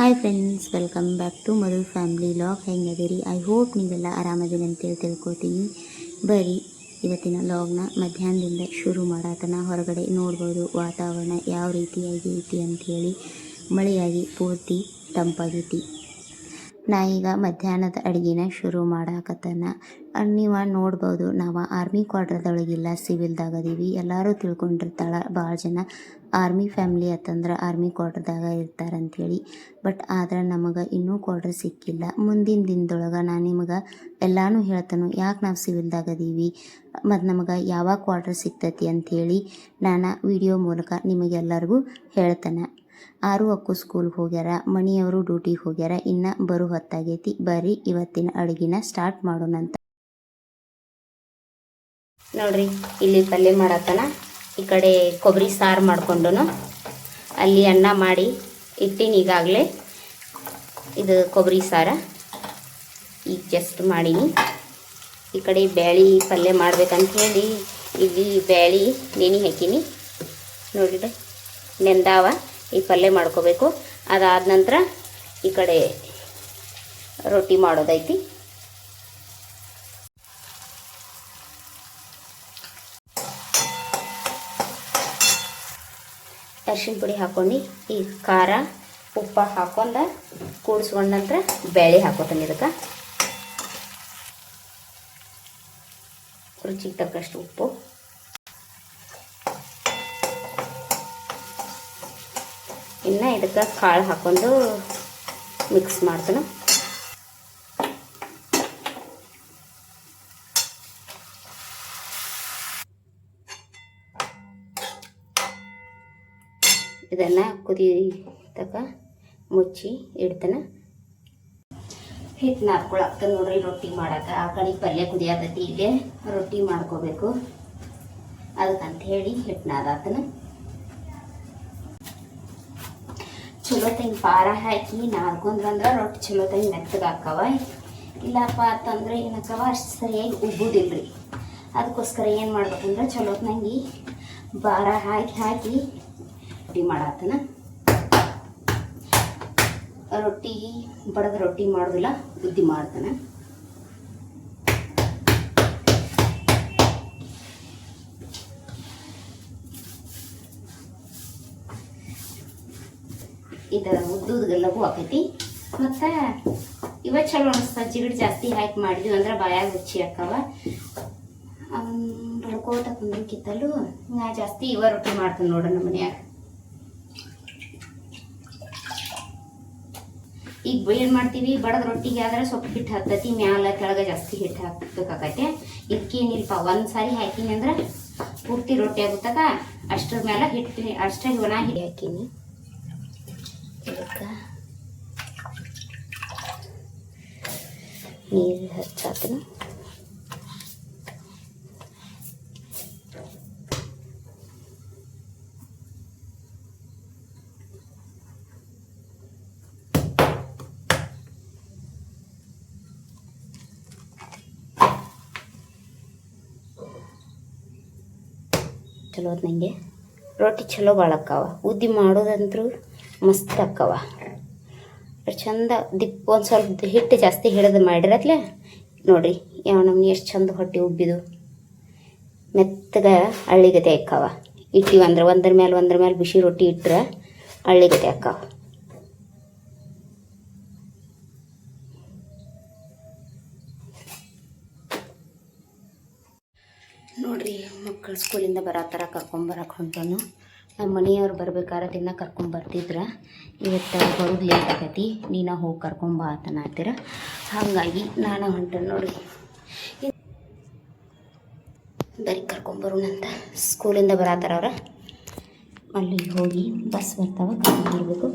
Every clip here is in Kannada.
Hi friends, welcome back to Madhu family log. ಹೆಂಗದಿರಿ? ಐ ಹೋಪ್ ನೀವೆಲ್ಲ ಆರಾಮದಿರಿ ಅಂತೇಳಿ ತಿಳ್ಕೊತೀನಿ. ಬರೀ ಇವತ್ತಿನ ಲಾಗ್ನ ಮಧ್ಯಾಹ್ನದಿಂದ ಶುರು ಮಾಡತನ. ಹೊರಗಡೆ ನೋಡ್ಬೋದು ವಾತಾವರಣ ಯಾವ ರೀತಿಯಾಗಿ ಐತಿ ಅಂಥೇಳಿ. ಮಳೆಯಾಗಿ ಪೂರ್ತಿ ತಂಪಾಗೈತಿ. ನಾ ಈಗ ಮಧ್ಯಾಹ್ನದ ಅಡುಗೆನ ಶುರು ಮಾಡಾಕತ್ತನ. ನೀವು ನೋಡ್ಬೋದು, ನಾವು ಆರ್ಮಿ ಕ್ವಾರ್ಟರ್ದೊಳಗಿಲ್ಲ, ಸಿವಿಲ್ದಾಗ ಅದೀವಿ. ಎಲ್ಲರೂ ತಿಳ್ಕೊಂಡಿರ್ತಾಳೆ, ಭಾಳ ಜನ ಆರ್ಮಿ ಫ್ಯಾಮ್ಲಿ ಅಂತಂದ್ರೆ ಆರ್ಮಿ ಕ್ವಾರ್ಟರ್ದಾಗ ಇರ್ತಾರಂಥೇಳಿ. ಬಟ್ ಆದ್ರೆ ನಮಗೆ ಇನ್ನೂ ಕ್ವಾರ್ಟರ್ ಸಿಕ್ಕಿಲ್ಲ. ಮುಂದಿನ ದಿನದೊಳಗೆ ನಾನು ನಿಮಗೆ ಎಲ್ಲನೂ ಹೇಳ್ತಾನೆ, ಯಾಕೆ ನಾವು ಸಿವಿಲ್ದಾಗ ಅದೀವಿ ಮತ್ತು ನಮಗೆ ಯಾವಾಗ ಕ್ವಾರ್ಟರ್ ಸಿಗ್ತೈತಿ ಅಂಥೇಳಿ ನಾನು ವಿಡಿಯೋ ಮೂಲಕ ನಿಮಗೆಲ್ಲರಿಗೂ ಹೇಳ್ತಾನೆ. ಆರು ಅಕ್ಕು ಸ್ಕೂಲ್ಗೆ ಹೋಗ್ಯಾರ, ಮಣಿಯವರು ಡ್ಯೂಟಿಗೆ ಹೋಗ್ಯಾರ, ಇನ್ನು ಬರೋ ಹೊತ್ತಾಗೈತಿ. ಬರ್ರಿ ಇವತ್ತಿನ ಅಡುಗೆನ ಸ್ಟಾರ್ಟ್ ಮಾಡೋಣಂತ. ನೋಡ್ರಿ, ಇಲ್ಲಿ ಪಲ್ಯ ಮಾಡತ್ತಾನ. ಈ ಕಡೆ ಕೊಬ್ಬರಿ ಸಾರು ಮಾಡ್ಕೊಂಡು ಅಲ್ಲಿ ಅನ್ನ ಮಾಡಿ ಇಟ್ಟಿನಿ ಈಗಾಗಲೇ. ಇದು ಕೊಬ್ಬರಿ ಸಾರ ಈಗ ಜಸ್ಟ್ ಮಾಡೀನಿ. ಈ ಕಡೆ ಬ್ಯಾಳಿ ಪಲ್ಯ ಮಾಡ್ಬೇಕಂತ ಹೇಳಿ ಇಲ್ಲಿ ಬ್ಯಾಳಿ ನೆನೆ ಹಾಕೀನಿ. ನೋಡಿರಿ, ನೆಂದಾವ. ಈ ಪಲ್ಯ ಮಾಡ್ಕೋಬೇಕು. ಅದಾದ ನಂತರ ಈ ಕಡೆ ರೊಟ್ಟಿ ಮಾಡೋದೈತಿ. ಅರಿಶಿನ ಪುಡಿ ಹಾಕ್ಕೊಂಡು ಈ ಖಾರ ಉಪ್ಪು ಹಾಕೊಂಡು ಕೂಡಿಸ್ಕೊಂಡ ನಂತರ ಬೇಳೆ ಹಾಕೋತಾನೆ. ಇದಕ್ಕೆ ರುಚಿಗೆ ತಕ್ಕಷ್ಟು ಉಪ್ಪು, ಇನ್ನು ಇದಕ್ಕೆ ಕಾಳು ಹಾಕ್ಕೊಂಡು ಮಿಕ್ಸ್ ಮಾಡ್ತಾನೆ. ಇದನ್ನು ಕುದಿತಕ ಮುಚ್ಚಿ ಇಡ್ತಾನೆ. ಹಿಟ್ಟು ನಾದ್ಕೊಳಾಗ್ತದೆ ನೋಡ್ರಿ ರೊಟ್ಟಿ ಮಾಡಕ್ಕೆ. ಆ ಕಡೆ ಪಲ್ಯ ಕುದಿಯಾತೈತಿ, ಇಲ್ಲೇ ರೊಟ್ಟಿ ಮಾಡ್ಕೋಬೇಕು. ಅದಕ್ಕಂತ ಹೇಳಿ ಹಿಟ್ಟು ನಾದಾತನ. ಚಲೋ ತಂಗಿ ಪಾರ ಹಾಕಿ ನಾದ್ಕೊಂಡ್ರಂದ್ರೆ ರೊಟ್ಟಿ ಚಲೋ ತಂಗಿ ಮೆತ್ತಗೆ ಹಾಕವ. ಇಲ್ಲಪ್ಪ ಅಂತಂದ್ರೆ ಏನಕ್ಕವ ಅಷ್ಟು ಸರಿಯಾಗಿ ಉಬ್ಬುದಿಲ್ರಿ. ಅದಕ್ಕೋಸ್ಕರ ಏನು ಮಾಡ್ಬೇಕಂದ್ರೆ ಚಲೋ ತಂಗಿ ಬಾರ ಹಾಕಿ ರೊಟ್ಟಿ ಮಾಡತ್ತನ. ರೊಟ್ಟಿ ಬಡದ ರೊಟ್ಟಿ ಮಾಡೋದಿಲ್ಲ, ಬುದ್ಧಿ ಮಾಡ್ತಾನೆ. ಇದು ಉದ್ದುದೆಲ್ಲವೂ ಆಕೈತಿ. ಮತ್ತು ಇವ ಚಲೋ ಅನಿಸ್ತಾ. ಜಿಗಡ್ ಜಾಸ್ತಿ ಹಾಕಿ ಮಾಡಿದ್ವಿ ಅಂದ್ರೆ ಬಾಯಾಗ ರುಚಿ ಹಾಕವ. ಬಡ್ಕೋತ ಕುಂದ್ರಕ್ಕಿತ್ತಲ್ಲೂ ನಾ ಜಾಸ್ತಿ ಇವ ರೊಟ್ಟಿ ಮಾಡ್ತಾನೆ ನೋಡ್ರಿ ನಮ್ಮ ಮನ್ಯಾಗ. ಈಗ ಏನು ಮಾಡ್ತೀವಿ, ಬಡದ ರೊಟ್ಟಿಗೆ ಆದ್ರೆ ಸ್ವಲ್ಪ ಹಿಟ್ಟು ಹಾಕ್ತೈತಿ, ಮ್ಯಾಲ ಕೆಳಗೆ ಜಾಸ್ತಿ ಹಿಟ್ಟು ಹಾಕ್ಬೇಕಾಗತ್ತೆ. ಇದಕ್ಕೇನಿಲ್ಪ, ಒಂದು ಸಾರಿ ಹಾಕೀನಿ ಅಂದ್ರೆ ಪೂರ್ತಿ ರೊಟ್ಟಿ ಆಗುತ್ತಕ ಅಷ್ಟ್ರ ಮೇಲೆ ಹಿಟ್ಟು ಅಷ್ಟೇ ಒಣ ಹಿಡಿ ಹಾಕೀನಿ. ಇದಕ್ಕೆ ನೀರು ಹಚ್ಚಾತನ. ಚಲೋ ನನಗೆ ರೊಟ್ಟಿ ಚಲೋ ಭಾಳ ಅಕ್ಕವ. ಉದ್ದಿ ಮಾಡೋದಂತೂ ಮಸ್ತ್ ಅಕ್ಕವ. ಚಂದ ದಿಪ್ಪ ಒಂದು ಸ್ವಲ್ಪ ಹಿಟ್ಟು ಜಾಸ್ತಿ ಹಿಡಿದು ಮಾಡಿರತ್ಲೆ ನೋಡ್ರಿ ಯಾವ ನಮ್ಗೆ ಎಷ್ಟು ಚಂದ ಹೊಟ್ಟೆ ಉಬ್ಬಿದು ಮೆತ್ತಗೆ ಹಳ್ಳಿಗತೆ ಅಕ್ಕವ. ಇಟ್ಟಿವಂದ್ರೆ ಒಂದ್ರ ಮೇಲೆ ಬಿಸಿ ರೊಟ್ಟಿ ಇಟ್ಟರೆ ಹಳ್ಳಿಗತೆ ಅಕ್ಕವ. ನೋಡ್ರಿ, ಮಕ್ಕಳು ಸ್ಕೂಲಿಂದ ಬರತ್ತಾರ, ಕರ್ಕೊಂಬರಕ್ಕೆ ಹೊಂಟನು. ನಮ್ಮ ಮನೆಯವ್ರು ಬರ್ಬೇಕಾದ್ರೆ ದಿನ ಕರ್ಕೊಂಬರ್ತಿದ್ರ. ಇವತ್ತು ಬರೋದು ಲೇಟ್ ಆಗೈತಿ, ನೀನು ಹೋಗಿ ಕರ್ಕೊಂಬ ಆತನಾತಿರ. ಹಾಗಾಗಿ ನಾನು ಹೊಂಟನು ನೋಡ್ರಿ. ಬರೀ ಕರ್ಕೊಂಬರೋಣಂತ. ಸ್ಕೂಲಿಂದ ಬರತ್ತಾರ ಅವ್ರ. ಅಲ್ಲಿ ಹೋಗಿ ಬಸ್ ಬರ್ತಾವ, ಕರ್ಕೊಂಬರ್ಬೇಕು.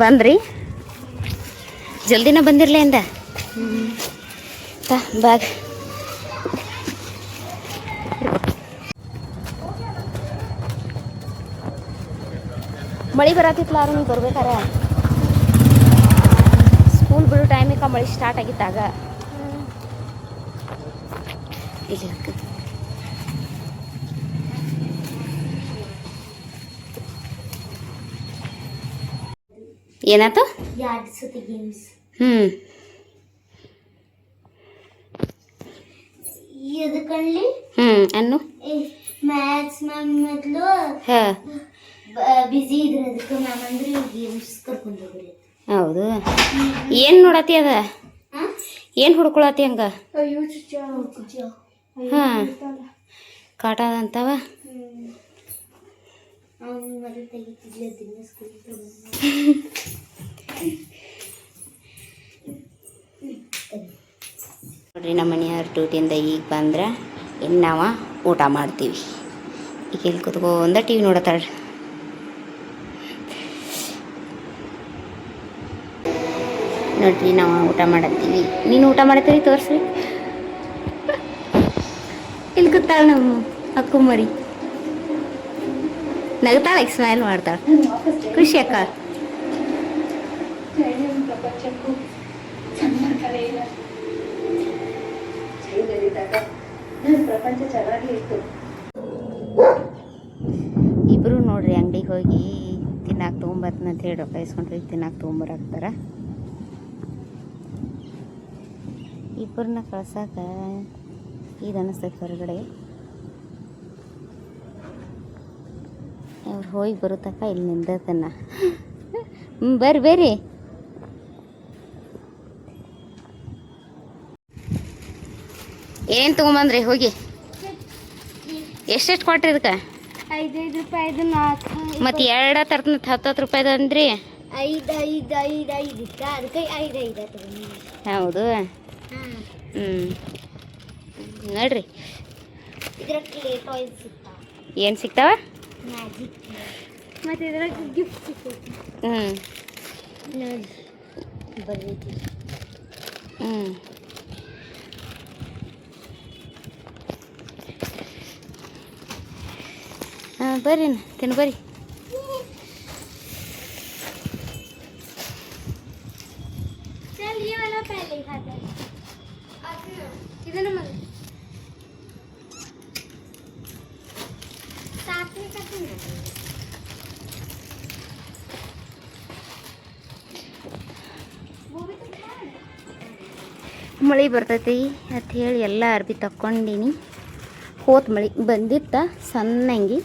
ಬಂದ್ರಿ? ಜಲ್ದಿನ ಬಂದಿರಲಿಂದ ಬ್ಯಾಗ್ ಮಳೆ ಬರತ್ತಿತ್ತಲ್ಲ ಅವ್ರು ನೀವು ಬರ್ಬೇಕಾರೆ ಸ್ಕೂಲ್ ಬಿಡೋ ಟೈಮಿಗೆ ಮಳೆ ಸ್ಟಾರ್ಟ್ ಆಗಿತ್ತಾಗ ಇಲ್ಲಿ ಏನಾಯ್ತು ಅನ್ನು ಮ್ಯಾಥ್ಸ್ ಮ್ಯಾಮ್ ಮೊದಲು ಬಿಸಿ ಇದ್ರೆ ಅದಕ್ಕೆ ಮ್ಯಾಮ್ ಅಂದ್ರೆ ಗೇಮ್ಸ್ ಕರ್ಕೊಂಡು ಹೋಗ್ರಿ. ಹೌದು ಏನು ನೋಡತಿ ಅದ ಏನು ಹುಡ್ಕೊಳತಿ ಹಂಗ ಹಾಂ ಕಾಟ ಅಂತವ ನೋಡ್ರಿ ನಮ್ಮ ಮನೆಯವ್ರ ಡ್ಯೂಟಿಯಿಂದ ಈಗ ಬಂದ್ರೆ ಇನ್ನು ನಾವು ಊಟ ಮಾಡ್ತೀವಿ. ಈಗ ಇಲ್ಲಿ ಕುತ್ಕೊಂಡ ಟಿ ವಿ ನೋಡತ್ತಾಳ್ರಿ. ನೋಡ್ರಿ ನಾವು ಊಟ ಮಾಡತ್ತೀವಿ. ನೀನು ಊಟ ಮಾಡತ್ತೀವಿ ತೋರಿಸ್ರಿ. ಇಲ್ಲಿ ಕೂತಾಳ ನಮ್ಮ ಅಕ್ಕು ಮರಿ ನಗ್ತಾಳೆ, ಸ್ಮೈಲ್ ಮಾಡ್ತಾಳೆ, ಖುಷಿ ಅಕ್ಕ. ಇಬ್ರು ನೋಡ್ರಿ ಅಂಗಡಿಗೆ ಹೋಗಿ ತಿನ್ನಾಕ ತೊಗೊಂಬರ್ತೀನಿ ಅಂತ ಹೇಳಿ ರೊಕ್ಕ ಇಸ್ಕೊಂಡು ಹೋಗಿ ತಿನ್ನಾಕ ತೊಗೊಂಬರಾಕ್ತಾರ. ಇಬ್ಬರನ್ನ ಕಳ್ಸಾಕ ಇದು ಅನ್ನಿಸ್ತೈತೆ ಹೊರಗಡೆ. ಅವ್ರು ಹೋಗಿ ಬರುತ್ತಕ್ಕ ಇಲ್ಲಿ ನಿಂದತನ. ಬರ್ರಿ ಬರ್ರಿ. ಏನು ತೊಗೊಂಬಂದ್ರಿ ಹೋಗಿ? ಎಷ್ಟೆಷ್ಟು ಕೊಟ್ರಿ ಇದಕ್ಕೆ? 5 ರೂಪಾಯಿದು 4 ಮತ್ತು ಎರಡು ತರ್ತನ 10 ರೂಪಾಯಿದು ಅಂದ್ರಿ. 5 ಅದಕ್ಕೆ 5 ಹೌದು. ನೋಡ್ರಿ ಇದ್ರಾಗ ಟಾಯ್ಸ್ ಸಿಗ್ತಾವ. ಏನು ಸಿಗ್ತಾವ? ಮ್ಯಾಜಿಕ್. ಮತ್ತು ಇದ್ರಾಗ ಗಿಫ್ಟ್ ಸಿಗ್ತೈತಿ. ಬರ್ರಿ. ಬರ್ರಿ ತಿನ್ನು ಬರ್ರಿ. ಮಳೆ ಬರ್ತೈತಿ ಅಂತ ಹೇಳಿ ಎಲ್ಲ ಅರ್ಬಿ ತಕ್ಕೊಂಡೀನಿ. ಹೋತ್ ಮಳೆ ಬಂದಿತ್ತ ಸಣ್ಣಂಗಿ.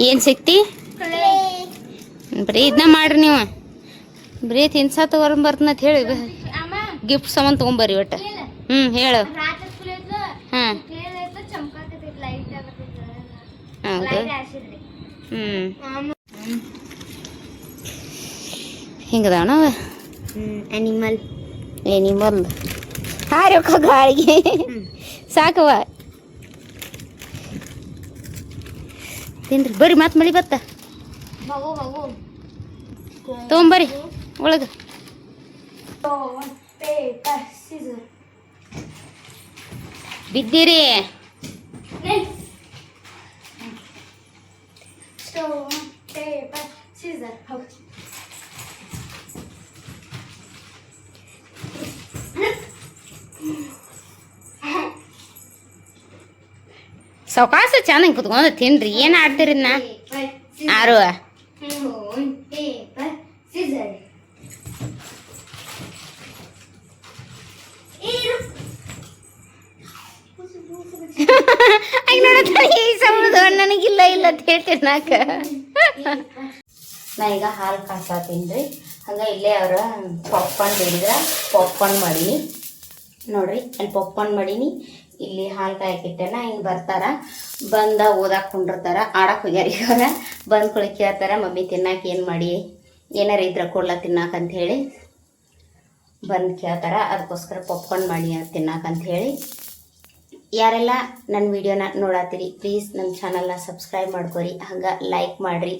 ಏನು ಸಿಕ್ತಿ? ಬರೀ ಇದನ್ನ ಮಾಡ್ರಿ ನೀವು. ಬರೀ ತಿನ್ಸ ತೊಗೊಂಬರ್ತನ ಅಂತ ಹೇಳಿ ಗಿಫ್ಟ್ ಸಾಮಾನು ತೊಗೊಂಬರ್ರಿ ಒಟ್ಟು. ಹೇಳು. ಹಾಂ ಹೌದು. ಹಿಂಗದಾವ ನಾವು ಎನಿಮಲ್ ಹಾರಕ್ಕ ಗಾಳಿಗೆ ಸಾಕವ. ತಿನ್ರಿ ಬರ್ರಿ. ಮತ್ತೆ ಮಳಿ ಬತ್ತ ತೊಗೊಂಬರ್ರಿ ಒಳಗೆ. ಬಿದ್ದೀರಿ ಸಾವಕಾಶ ಚೆನ್ನಾಗಿ ಕುತ್ಕೊಂಡು ತಿನ್ರಿ. ಏನು ಆಡ್ತೀರಿ ನಾ ಆರು? ನನಗಿಲ್ಲ ಇಲ್ಲ ಅಂತ ಹೇಳ್ತೀನಿ ನಾಕ. ನಾ ಈಗ ಹಾಲು ಕಾಸಾತೀನಿ. ಹಂಗೆ ಇಲ್ಲೇ ಅವ್ರ ಪಾಪ್ಕಾರ್ನ್ ಬೇಡಿದ್ರೆ ಪಾಪ್ಕಾರ್ನ್ ಮಾಡೀನಿ ನೋಡ್ರಿ. ಅಲ್ಲಿ ಪಾಪ್ಕಾರ್ನ್ ಮಾಡೀನಿ. ಇಲ್ಲಿ ಹಾಲು ಕಾಯಕಿಟ್ಟೆನ ಹಿಂಗೆ ಬರ್ತಾರ. ಬಂದ ಓದಾಕ್ ಕುಂಡಿರ್ತಾರ. ಆಡಕ್ಕೆ ಹೋಗ್ಯಾರ. ಈಗ ಅವ್ರ ಬಂದು ಕುಳಿಕ್ ಕೇಳ್ತಾರ, ಮಮ್ಮಿ ತಿನ್ನಾಕ ಏನು ಮಾಡಿ, ಏನಾರ ಇದ್ರ ಕೊಡ್ಲ ತಿನ್ನಾಕಂತ ಹೇಳಿ ಬಂದು ಕೇಳ್ತಾರ. ಅದಕ್ಕೋಸ್ಕರ ಪಾಪ್ಕಾರ್ನ್ ಮಾಡಿ ತಿನ್ನಾಕಂತ ಹೇಳಿ ಯಾರೆಲ್ಲ ನನ್ನ ವಿಡಿಯೋನ ನೋಡತ್ತೀರಿ ಪ್ಲೀಸ್ ನನ್ನ ಚಾನಲ್ನ ಸಬ್ಸ್ಕ್ರೈಬ್ ಮಾಡ್ಕೊರಿ, ಹಂಗೆ ಲೈಕ್ ಮಾಡಿರಿ,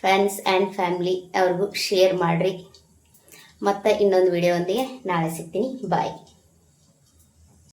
ಫ್ರೆಂಡ್ಸ್ ಆ್ಯಂಡ್ ಫ್ಯಾಮ್ಲಿ ಅವ್ರಿಗೂ ಶೇರ್ ಮಾಡಿರಿ. ಮತ್ತು ಇನ್ನೊಂದು ವಿಡಿಯೋ ಒಂದಿಗೆ ನಾಳೆ ಸಿಗ್ತೀನಿ. ಬಾಯ್.